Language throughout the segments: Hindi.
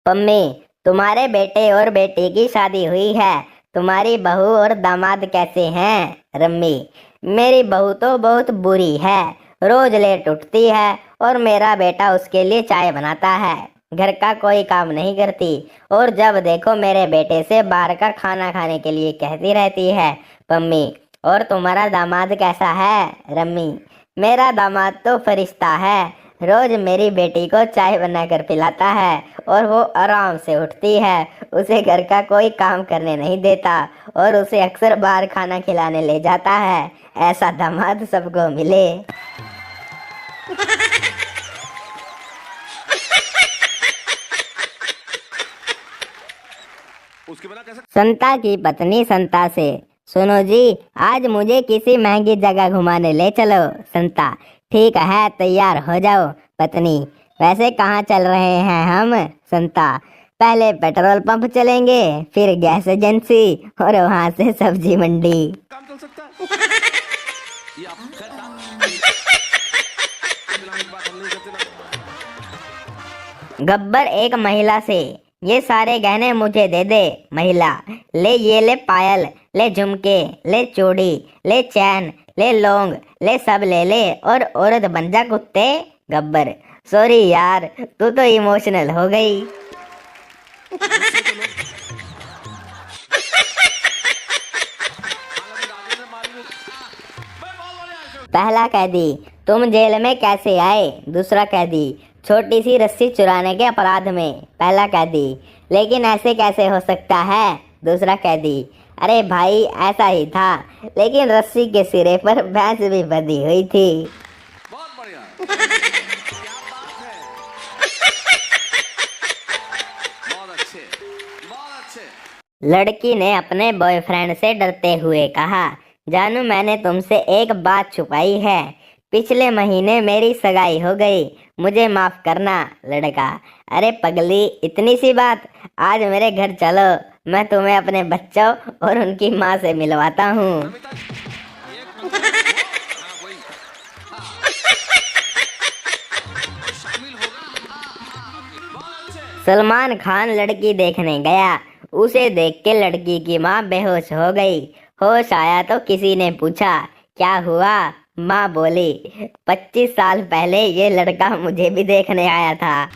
पम्मी, तुम्हारे बेटे और बेटी की शादी हुई है। तुम्हारी बहू और दामाद कैसे हैं? रम्मी, मेरी बहू तो बहुत बुरी है, रोज लेट उठती है और मेरा बेटा उसके लिए चाय बनाता है, घर का कोई काम नहीं करती और जब देखो मेरे बेटे से बाहर का खाना खाने के लिए कहती रहती है। पम्मी, और तुम्हारा दामाद कैसा है? रम्मी, मेरा दामाद तो फरिश्ता है, रोज मेरी बेटी को चाय बनाकर पिलाता है और वो आराम से उठती है, उसे घर का कोई काम करने नहीं देता और उसे अक्सर बाहर खाना खिलाने ले जाता है। ऐसा दामाद सबको मिले। संता की पत्नी संता से, सुनो जी, आज मुझे किसी महंगी जगह घुमाने ले चलो। संता, ठीक है, तैयार हो जाओ। पत्नी, वैसे कहाँ चल रहे हैं हम? संता, पहले पेट्रोल पंप चलेंगे, फिर गैस एजेंसी और वहाँ से सब्जी मंडी। काम चल सकता गब्बर एक महिला से, ये सारे गहने मुझे दे दे। महिला, ले ये ले पायल, ले झुमके, ले चूड़ी, ले चैन, ले लौंग, ले सब ले ले और औरत बन जा कुत्ते। गब्बर, सॉरी यार, तू तो इमोशनल हो गई। पहला कैदी, तुम जेल में कैसे आए? दूसरा कैदी, छोटी सी रस्सी चुराने के अपराध में। पहला कैदी, लेकिन ऐसे कैसे हो सकता है? दूसरा कैदी, अरे भाई ऐसा ही था, लेकिन रस्सी के सिरे पर भैंस भी बंधी हुई थी। बहुत बढ़िया। क्या बात है। बहुत अच्छे, बहुत अच्छे। लड़की ने अपने बॉयफ्रेंड से डरते हुए कहा, जानू मैंने तुमसे एक बात छुपाई है, पिछले महीने मेरी सगाई हो गई, मुझे माफ करना। लड़का, अरे पगली, इतनी सी बात, आज मेरे घर चलो, मैं तुम्हें अपने बच्चों और उनकी माँ से मिलवाता हूँ। सलमान खान लड़की देखने गया, उसे देख के लड़की की माँ बेहोश हो गई। होश आया तो किसी ने पूछा, क्या हुआ? माँ बोली, 25 साल पहले ये लड़का मुझे भी देखने आया था।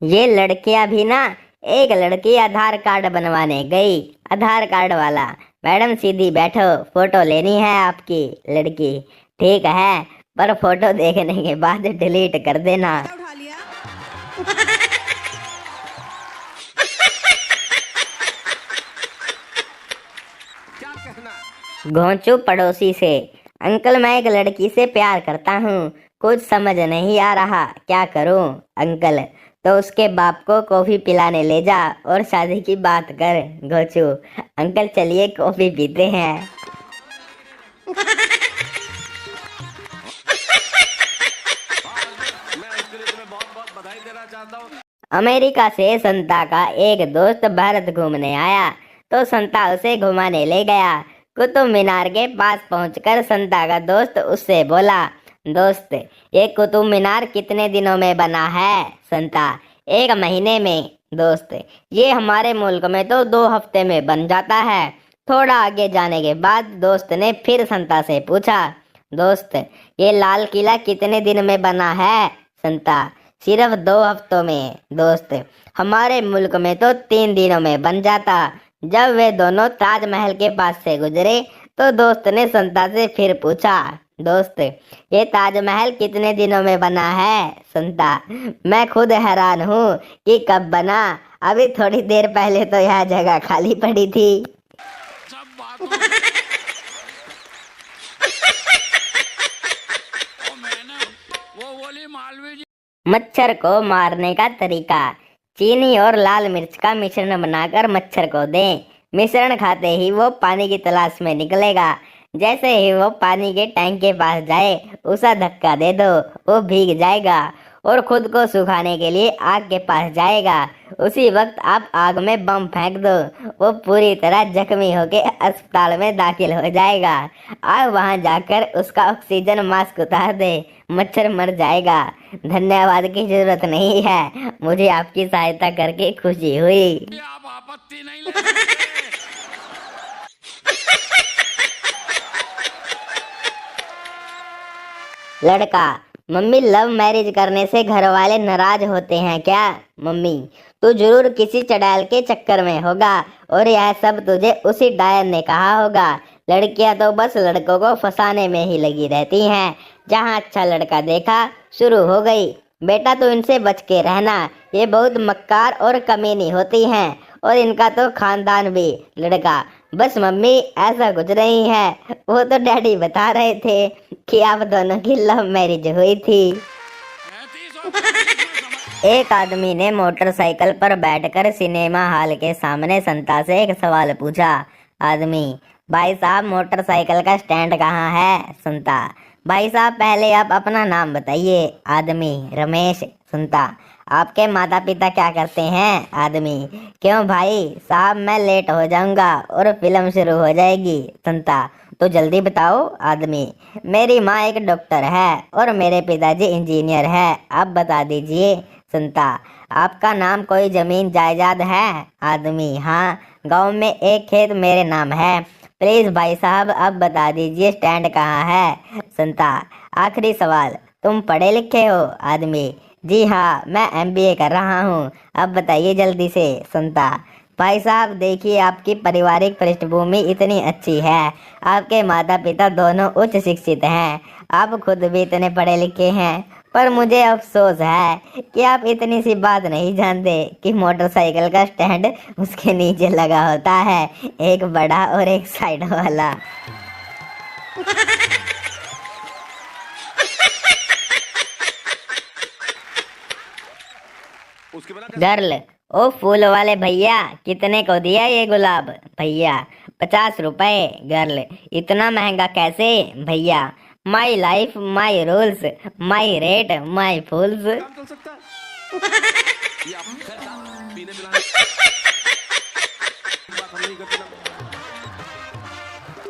ये लड़कियां भी ना, एक लड़की आधार कार्ड बनवाने गई। आधार कार्ड वाला, मैडम सीधी बैठो, फोटो लेनी है आपकी। लड़की, ठीक है, पर फोटो देखने के बाद डिलीट कर देना। घोंचू पड़ोसी से, अंकल मैं एक लड़की से प्यार करता हूँ, कुछ समझ नहीं आ रहा, क्या करूँ? अंकल, तो उसके बाप को कॉफी पिलाने ले जा और शादी की बात कर। घोंचू, अंकल चलिए कॉफी पीते हैं। अमेरिका से संता का एक दोस्त भारत घूमने आया तो संता उसे घुमाने ले गया। कुतुब मीनार के पास पहुंचकर संता का दोस्त उससे बोला, दोस्त, ये कुतुब मीनार कितने दिनों में बना है? संता, 1 महीने में। दोस्त, ये हमारे मुल्क में तो 2 हफ्ते में बन जाता है। थोड़ा आगे जाने के बाद दोस्त ने फिर संता से पूछा, दोस्त, ये लाल किला कितने दिन में बना है? संता, सिर्फ 2 हफ्तों में। दोस्त, हमारे मुल्क में तो 3 दिनों में बन जाता। जब वे दोनों ताजमहल के पास से गुजरे तो दोस्त ने संता से फिर पूछा, दोस्त, ये ताजमहल कितने दिनों में बना है? संता, मैं खुद हैरान हूँ कि कब बना, अभी थोड़ी देर पहले तो यह जगह खाली पड़ी थी। मच्छर को मारने का तरीका, चीनी और लाल मिर्च का मिश्रण बनाकर मच्छर को दें। मिश्रण खाते ही वो पानी की तलाश में निकलेगा। जैसे ही वो पानी के टैंक के पास जाए, उसे धक्का दे दो, वो भीग जाएगा और खुद को सुखाने के लिए आग के पास जाएगा। उसी वक्त आप आग में बम फेंक दो, वो पूरी तरह जख्मी होकर अस्पताल में दाखिल हो जाएगा। आप वहां जाकर उसका ऑक्सीजन मास्क उतार दे, मच्छर मर जाएगा। धन्यवाद की जरूरत नहीं है, मुझे आपकी सहायता करके खुशी हुई। आप आपत्ति नहीं ले सकते। लड़का, मम्मी लव मैरिज करने से घर वाले नाराज होते हैं क्या? मम्मी, तू जरूर किसी चड़ैल के चक्कर में होगा और यह सब तुझे उसी डायर ने कहा होगा। लड़कियां तो बस लड़कों को फंसाने में ही लगी रहती हैं। जहां अच्छा लड़का देखा शुरू हो गई। बेटा तू इनसे बच के रहना, ये बहुत मक्कार और कमीनी होती हैं और इनका तो खानदान भी। लड़का, बस मम्मी ऐसा कुछ नहीं है, वो तो डैडी बता रहे थे कि आप दोनों की लव मैरिज हुई थी। 35 और 35 में समझ। एक आदमी ने मोटरसाइकिल पर बैठकर सिनेमा हॉल के सामने संता से एक सवाल पूछा। आदमी, भाई साहब मोटरसाइकिल का स्टैंड कहाँ है? संता, भाई साहब पहले आप अपना नाम बताइए। आदमी, रमेश। संता, आपके माता पिता क्या करते हैं? आदमी, क्यों भाई साहब मैं लेट हो जाऊंगा और फिल्म शुरू हो जाएगी। संता, तो जल्दी बताओ। आदमी, मेरी माँ एक डॉक्टर है और मेरे पिताजी इंजीनियर है, आप बता दीजिए। संता, आपका नाम कोई जमीन जायदाद है? आदमी, हाँ, गांव में एक खेत मेरे नाम है। प्लीज भाई साहब अब बता दीजिए स्टैंड कहाँ है। संता, आखिरी सवाल, तुम पढ़े लिखे हो? आदमी, जी हाँ, मैं एमबीए कर रहा हूँ, अब बताइए जल्दी से। संता, भाई साहब देखिए आपकी पारिवारिक पृष्ठभूमि इतनी अच्छी है, आपके माता पिता दोनों उच्च शिक्षित हैं, आप खुद भी इतने पढ़े लिखे हैं, पर मुझे अफसोस है कि आप इतनी सी बात नहीं जानते कि मोटरसाइकिल का स्टैंड उसके नीचे लगा होता है, एक बड़ा और एक साइड वाला। उसके बिना गर्ल, ओ फूल वाले भैया कितने को दिया ये गुलाब? भैया, 50 रुपए। गर्ल, इतना महंगा कैसे? भैया, my life my rules, my rate my fools. काम चल सकता है। ये आप खैर साहब, पीने पिलाने की बात हम नहीं करते ना।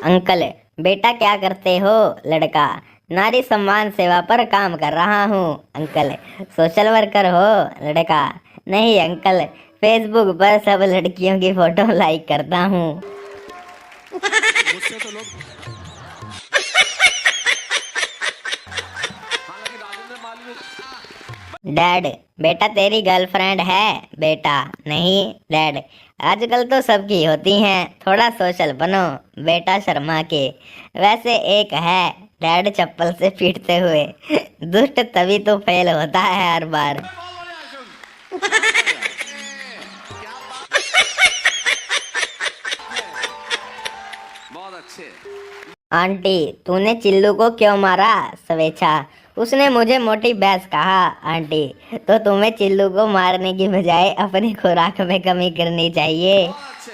अंकल, बेटा क्या करते हो? लड़का, नारी सम्मान सेवा पर काम कर रहा हूँ। अंकल, सोशल वर्कर हो? लड़का, नहीं अंकल, फेसबुक पर सब लड़कियों की फोटो लाइक करता हूँ। मुझसे तो लोग हालांकि राजेंद्र मालवीय। डैड, बेटा तेरी गर्लफ्रेंड है? बेटा, नहीं डैड, आजकल तो सबकी होती हैं, थोड़ा सोशल बनो। बेटा शर्मा के, वैसे एक है। डैड चप्पल से पीटते हुए, दुष्ट तभी तो फेल होता है हर बार। बहुत अच्छे। आंटी, तूने चिल्लू को क्यों मारा? स्वेच्छा, उसने मुझे मोटी भैंस कहा। आंटी, तो तुम्हें चिल्लू को मारने की बजाय अपनी खुराक में कमी करनी चाहिए। बहुत अच्छे।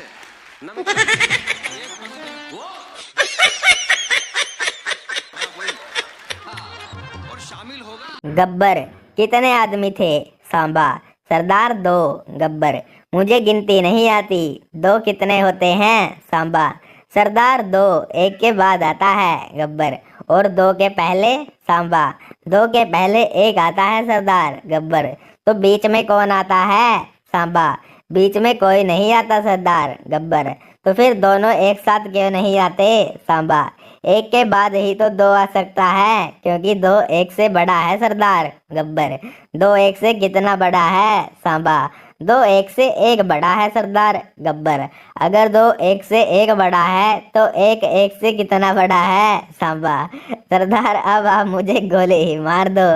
नमक एक वो हाँ, वही। हाँ, और शामिल होगा। गब्बर, कितने आदमी थे? सांबा, सरदार 2। गब्बर, मुझे गिनती नहीं आती, 2 कितने होते हैं? सांबा, सरदार 2 एक के बाद आता है। गब्बर, और 2 के पहले? सांबा, 2 के पहले 1 आता है सरदार। गब्बर, तो बीच में कौन आता है? सांबा, बीच में कोई नहीं आता सरदार। गब्बर, तो फिर दोनों एक साथ क्यों नहीं आते? सांबा, 1 के बाद ही तो 2 आ सकता है, क्योंकि 2 1 से बड़ा है सरदार। गब्बर, 2 1 से कितना बड़ा है? सांबा, 2 1 से 1 बड़ा है सरदार। गब्बर, अगर 2 1 से 1 बड़ा है तो 1 1 से कितना बड़ा है? सांबा, सरदार अब आप मुझे गोली ही मार दो,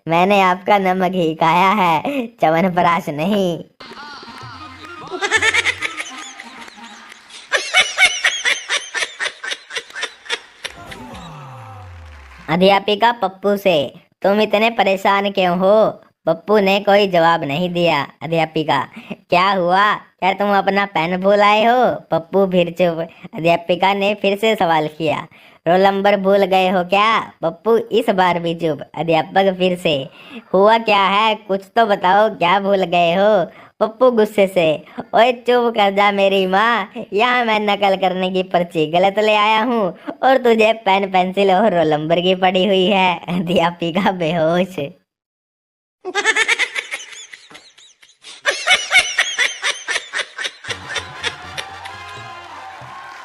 मैंने आपका नमक ही खाया है, च्यवनप्राश नहीं। अध्यापिका पप्पू से, तुम इतने परेशान क्यों हो? पप्पू ने कोई जवाब नहीं दिया। अध्यापिका, क्या हुआ, क्या तुम अपना पेन भूल आए हो? पप्पू फिर चुप। अध्यापिका ने फिर से सवाल किया, रोल नंबर भूल गए हो क्या? पप्पू इस बार भी चुप। अध्यापक फिर से, हुआ क्या है, कुछ तो बताओ, क्या भूल गए हो? पप्पू गुस्से से, ओए चुप कर जा मेरी माँ, यहाँ मैं नकल करने की पर्ची गलत ले आया हूँ और तुझे पेन पेंसिल और रोल नंबर की पड़ी हुई है। अध्यापिका बेहोश।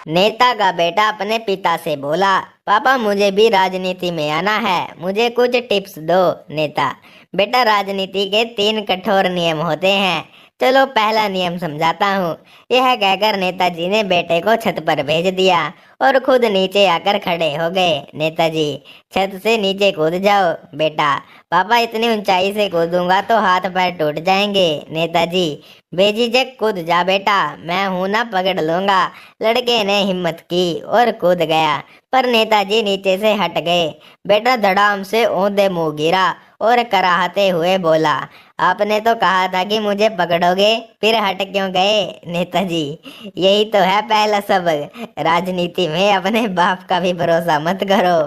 नेता का बेटा अपने पिता से बोला, पापा मुझे भी राजनीति में आना है, मुझे कुछ टिप्स दो। नेता, बेटा राजनीति के 3 कठोर नियम होते हैं, चलो पहला नियम समझाता हूँ। यह कहकर नेताजी ने बेटे को छत पर भेज दिया और खुद नीचे आकर खड़े हो गए। नेताजी, छत से नीचे कूद जाओ। बेटा, पापा इतनी ऊंचाई से कूदूंगा तो हाथ पैर टूट जाएंगे। नेताजी, बेझिझक कूद जा बेटा, मैं हूं ना, पकड़ लूंगा। लड़के ने हिम्मत की और कूद गया, पर नेताजी नीचे से हट गए। बेटा धड़ाम से औंधे मुंह गिरा और कराहते हुए बोला, आपने तो कहा था कि मुझे पकड़ोगे, फिर हट क्यों गए? नेताजी, यही तो है पहला सबक, राजनीति में अपने बाप का भी भरोसा मत करो।